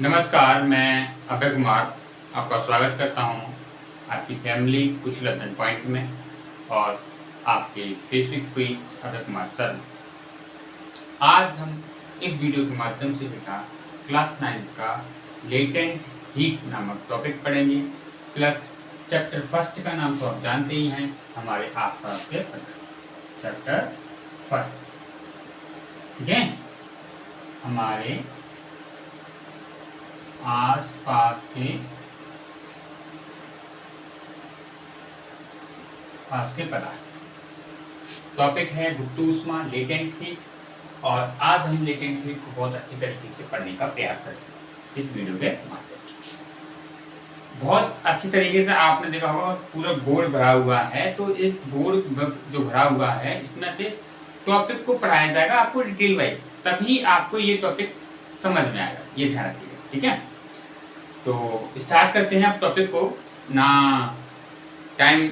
नमस्कार, मैं अभय कुमार आपका स्वागत करता हूं आपकी फैमिली कुछ लर्निंग पॉइंट में और आपके Facebook page Abhay Kumar sir. आज हम इस वीडियो के माध्यम से बेटा क्लास 9 का लेटेंट हीट नामक टॉपिक पढ़ेंगे। प्लस चैप्टर फर्स्ट का नाम तो आप जानते ही हैं, हमारे आसपास के चैप्टर फर्स्ट। ठीक है, हमारे आसपास के पदार्थ टॉपिक है गुप्त ऊष्मा, लेटेंट हीट। और आज हम लेटेंट हीट को बहुत अच्छी तरीके से पढ़ने का प्रयास करेंगे इस वीडियो के माध्यम से। बहुत अच्छी तरीके से आपने देखा होगा पूरा बोर्ड भरा हुआ है, तो इस बोर्ड जो भरा हुआ है इसमें से टॉपिक को पढ़ाया जाएगा आपको डिटेल वाइज, तभी आपको ये टॉपिक समझ में आएगा, ये ध्यान रखिएगा। ठीक है, तो स्टार्ट करते हैं अब टॉपिक को, ना टाइम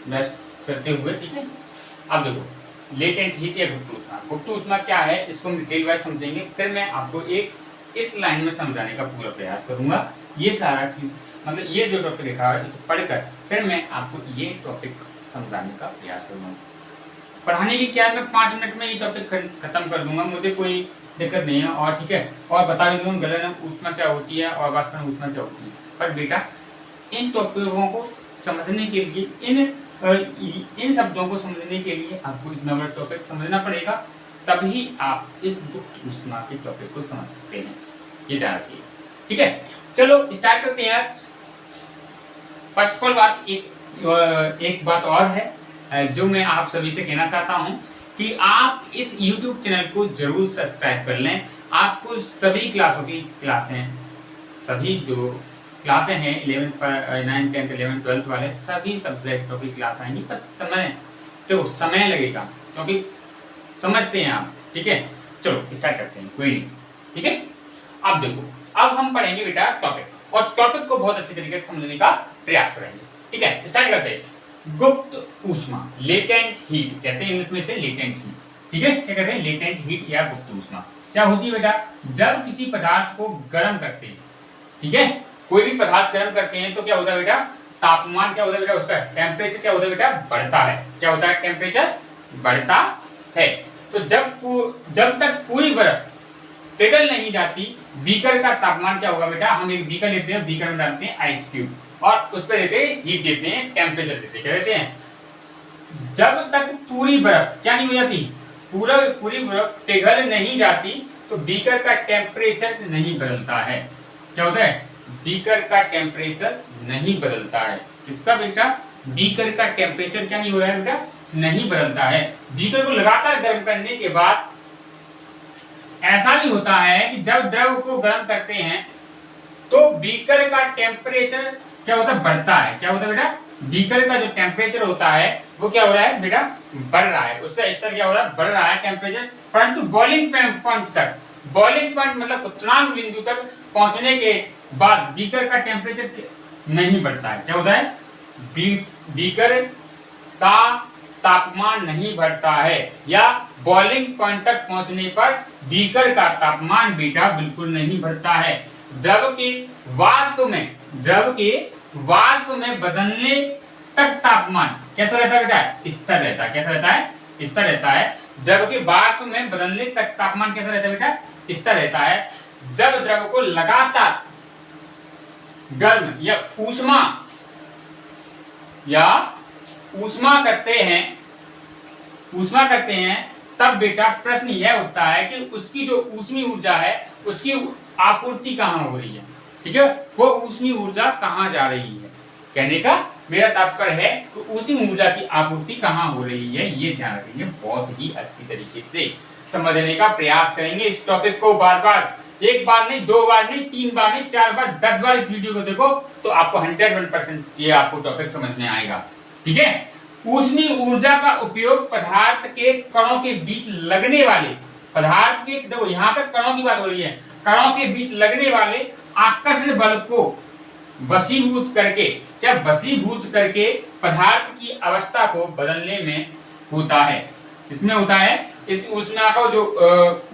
वेस्ट करते हुए। ठीक है, अब देखो लेटेंट हीट या गुप्त ऊष्मा। गुप्त ऊष्मा क्या है इसको हम डिटेल वाइज समझेंगे, फिर मैं आपको एक इस लाइन में समझाने का पूरा प्रयास करूंगा। ये सारा चीज मतलब ये जो टॉपिक लिखा है इसे पढ़कर फिर मैं आपको ये टॉपिक समझाने का प्रयास करूंगा। पढ़ाने की क्या, मैं 5 मिनट में ये टॉपिक खत्म कर दूंगा, मुझे कोई दिक्कत नहीं है। और ठीक है, और बता भी दूंगा गलन ऊष्मा क्या होती है और वाष्पन ऊष्मा क्या होती है। पर बेटा इन टॉपिकों को समझने के लिए, इन शब्दों को समझने के लिए आपको इतना बड़ा टॉपिक समझना पड़ेगा, तभी आप इस गुप्त ऊष्मा के टॉपिक को समझ सकते हैं। ये ध्यान रखिए। ठीक है, चलो स्टार्ट करते हैं। फर्स्ट ऑफ ऑल एक बात और है जो मैं आप सभी से कहना चाहता हूं कि आप इस YouTube चैनल को जरूर सब्सक्राइब कर लें। आपको सभी क्लासों की क्लासें, सभी जो क्लासें हैं 11th 9th 10th 11th 12th वाले सभी सब्जेक्टों की क्लास आएंगी। बस समय लगेगा क्योंकि समझते हैं आप। ठीक है, चलो स्टार्ट करते हैं, कोई नहीं। ठीक है, अब देखो, अब हम पढ़ेंगे बेटा टॉपिक, और टॉपिक को बहुत अच्छी तरीके से समझने का प्रयास करेंगे। ठीक है, स्टार्ट करते हैं। गुप्त ऊष्मा, लेटेंट हीट कहते हैं इंग्लिश में से लेटेंट हीट। ठीक है, क्या कहते हैं, लेटेंट हीट या गुप्त ऊष्मा। क्या होती है बेटा, जब किसी पदार्थ को गर्म करते हैं, ठीक है, कोई भी पदार्थ गर्म करते हैं तो क्या होता है बेटा, तापमान क्या होता है बेटा, उसका टेम्परेचर क्या होता है बेटा, बढ़ता है। क्या होता है, टेम्परेचर बढ़ता है। तो जब तक पूरी बर्फ पिघल नहीं जाती, बीकर का तापमान क्या होगा बेटा, हम एक बीकर लेते हैं, बीकर में डालते हैं आइस क्यूब और उस पर देते हैं हीट, देते हैं टेम्परेचर, देते हैं क्या देते हैं। जब तक पूरी बर्फ क्या नहीं हो जाती, पूरी बर्फ पिघल नहीं जाती तो बीकर का टेम्परेचर नहीं बदलता है। क्या होता है, बीकर का टेम्परेचर नहीं बदलता है। किसका बेटा, बीकर का टेम्परेचर क्या नहीं हो रहा है बेटा, नहीं बदलता है। बीकर को लगातार गर्म करने के बाद ऐसा भी होता है कि जब द्रव को गर्म करते हैं तो बीकर का टेम्परेचर क्या होता है, बढ़ता है। क्या होता है बेटा, बीकर का जो टेम्परेचर होता है वो क्या हो रहा है बेटा, बढ़ रहा है। उसका स्तर क्या हो रहा है, बढ़ रहा है टेम्परेचर, परंतु बॉइलिंग पॉइंट तक, बॉइलिंग पॉइंट मतलब उत्तरांक बिंदु तक पहुंचने के बाद बीकर का टेम्परेचर नहीं बढ़ता है। क्या होता है, बीकर का तापमान नहीं बढ़ता है, या बॉइलिंग पॉइंट तक पहुंचने पर बीकर का तापमान बेटा बिल्कुल नहीं बढ़ता है। द्रव के वाष्प में बदलने तक तापमान कैसा रहता है बेटा, स्थिर रहता है। कैसा रहता है, स्थिर रहता है। द्रव के वाष्प में बदलने तक तापमान कैसा रहता है बेटा, स्थिर रहता है। जब द्रव को लगातार गर्म या ऊष्मा करते हैं तब बेटा प्रश्न यह उठता है कि उसकी जो ऊष्मीय ऊर्जा है उसकी आपूर्ति कहाँ हो रही है। ठीक है, वो ऊष्मीय ऊर्जा कहाँ जा रही है। कहने का मेरा तात्पर्य है कि ऊष्मीय ऊर्जा की आपूर्ति कहाँ हो रही है, ये ध्यान रखेंगे। बहुत ही अच्छी तरीके से समझने का प्रयास करेंगे इस टॉपिक को। बार बार, एक बार नहीं, 2 बार नहीं, 3 बार नहीं, 4 बार, 10 बार इस वीडियो को देखो तो आपको 101% ये आपको टॉपिक समझ में आएगा। ठीक है, ऊष्मीय ऊर्जा का उपयोग पदार्थ के कणों के बीच लगने वाले, पदार्थ के, देखो यहाँ पर कणों की बात हो रही है, कणों के बीच लगने वाले आकर्षण बल को वशीभूत करके पदार्थ की अवस्था को बदलने में होता है। इसमें होता है, इस ऊष्मा का जो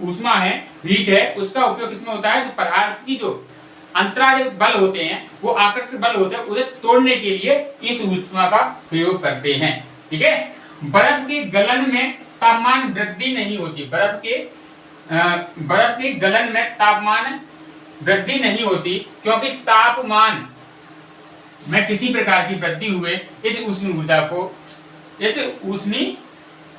ऊष्मा है, हीट है, उसका उपयोग किसमें होता है, तो पदार्थ की जो अंतरालिक बल होते हैं, वो आकर्षक बल होते हैं, उसे तोड़ने के लिए इस ऊष्मा का प्रयोग करते हैं। ठीक है। बर्फ के गलन में तापमान वृद्धि नहीं होती। बर्फ के गलन में तापमान वृद्धि नहीं होती, क्योंकि तापमान में किसी प्रकार की वृद्धि हुए इस ऊष्मी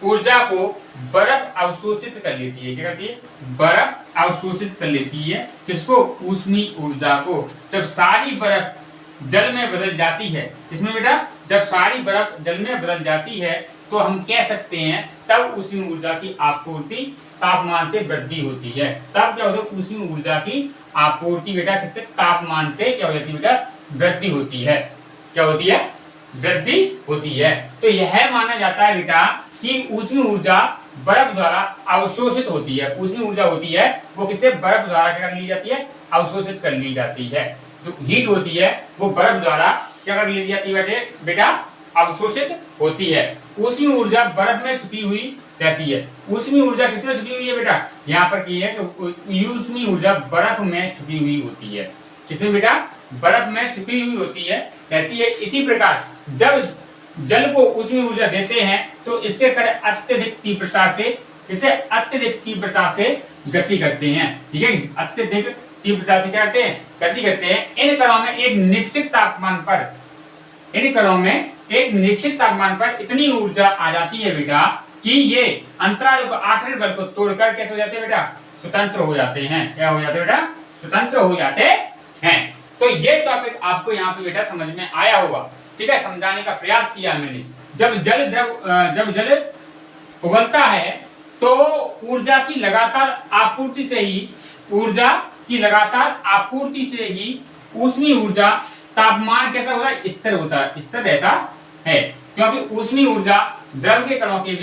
ऊर्जा को बर्फ अवशोषित कर लेती है। क्या करती है? बर्फ अवशोषित कर लेती है। किसको? ऊष्मी ऊर्जा को। जब सारी बर्फ जल में बदल जाती है, इसमें बेटा जब सारी बर्फ जल में बदल जाती है तो हम कह सकते हैं तब ऊष्मी ऊर्जा की आपूर्ति तापमान से वृद्धि होती है। तब क्या होता है? ऊष्मी ऊर्जा की आपूर्ति बेटा किससे? तापमान से क्या हो जाती है बेटा? वृद्धि होती है। क्या होती है? वृद्धि होती है। तो यह माना जाता है बेटा कि ऊष्मी ऊर्जा बर्फ द्वारा अवशोषित होती है। ऊष्मी ऊर्जा होती है वो किससे? बर्फ द्वारा क्या कर ली जाती है? अवशोषित कर ली जाती है। जो हीट होती है वो बर्फ द्वारा क्या कर ली जाती है बेटा? अवशोषित होती है। ऊष्मी ऊर्जा बर्फ में छुपी हुई रहती है। ऊष्मी ऊर्जा किसमें छुपी हुई है बेटा? यहाँ पर की है कि ऊष्मी ऊर्जा बर्फ में छुपी हुई होती है। किसमें बेटा? बर्फ में छुपी हुई होती है, रहती है। इसी प्रकार जब जल को ऊष्मी ऊर्जा देते हैं तो इससे कण अत्यधिक तीव्रता से गति करते हैं। ठीक है। अत्यधिक तीव्रता से क्या करते हैं? गति करते हैं। इन कणों में एक निश्चित तापमान पर इतनी ऊर्जा आ जाती है बेटा कि ये अंतराल को आखिरी बल को तोड़कर कैसे हो जाते हैं बेटा? स्वतंत्र हो जाते हैं। क्या हो जाते हैं बेटा? स्वतंत्र हो जाते हैं। तो ये टॉपिक आपको यहाँ पे बेटा समझ में आया होगा। ठीक है। समझाने का प्रयास किया मैंने। जब जल उबलता है तो ऊर्जा की लगातार आपूर्ति से ही ऊष्मी ऊर्जा तापमान कैसा होता है? स्थिर रहता है। क्योंकि ऊष्मी ऊर्जा द्रव के कणों के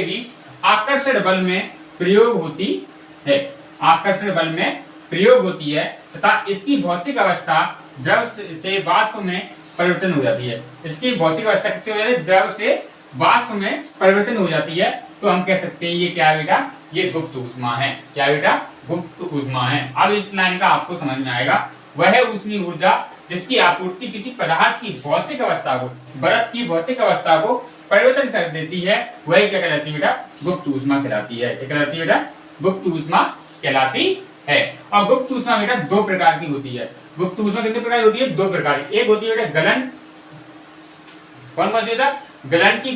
बीच आकर्षण बल में प्रयोग होती है तथा इसकी भौतिक अवस्था द्रव से वाष्प में परिवर्तन हो जाती है। इसकी भौतिक अवस्था किससे हो जाती है? द्रव से वाष्प में परिवर्तन हो जाती है। तो हम कह सकते हैं ये क्या है बेटा? ये गुप्त ऊष्मा है। क्या बेटा? गुप्त ऊष्मा है। अब इस लाइन का आपको समझ में आएगा। वह ऊष्मी ऊर्जा जिसकी आपूर्ति किसी पदार्थ की भौतिक अवस्था को, बर्फ की भौतिक अवस्था को परिवर्तन कर देती है, वही क्या कहलाती है बेटा? गुप्त ऊष्मा कहलाती है। क्या कहलाती है बेटा? गुप्त ऊष्मा कहलाती है। और गुप्त ऊष्मा बेटा दो प्रकार की होती है। गुप्त ऊष्मा कितने प्रकार की होती है? दो प्रकार की। एक होती है बेटा गलन। कौन सी होता है? गलन की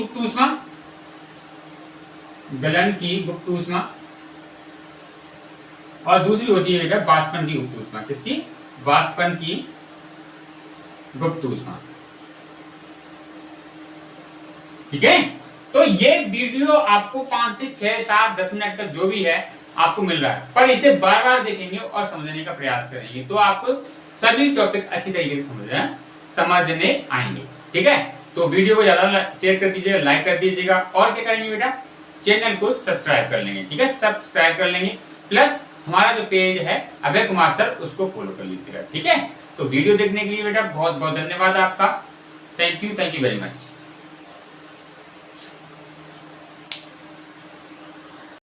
गुप्त ऊष्मा। और दूसरी होती है बेटा वाष्पन की गुप्त ऊष्मा। किसकी? वाष्पन की गुप्त ऊष्मा। ठीक है। तो ये वीडियो आपको 5 से 6, 7, 10 मिनट का जो भी है आपको मिल रहा है, पर इसे बार बार देखेंगे और समझने का प्रयास करेंगे तो आपको सभी टॉपिक अच्छी तरीके से समझने आएंगे। ठीक है। तो वीडियो को ज्यादा शेयर कर दीजिएगा, लाइक कर दीजिएगा। और क्या करेंगे बेटा? चैनल को सब्सक्राइब कर लेंगे। ठीक है। सब्सक्राइब कर लेंगे, प्लस हमारा जो पेज है अभय कुमार सर, उसको फॉलो कर लीजिएगा। ठीक है। तो वीडियो देखने के लिए बेटा बहुत बहुत धन्यवाद आपका। Thank you very much.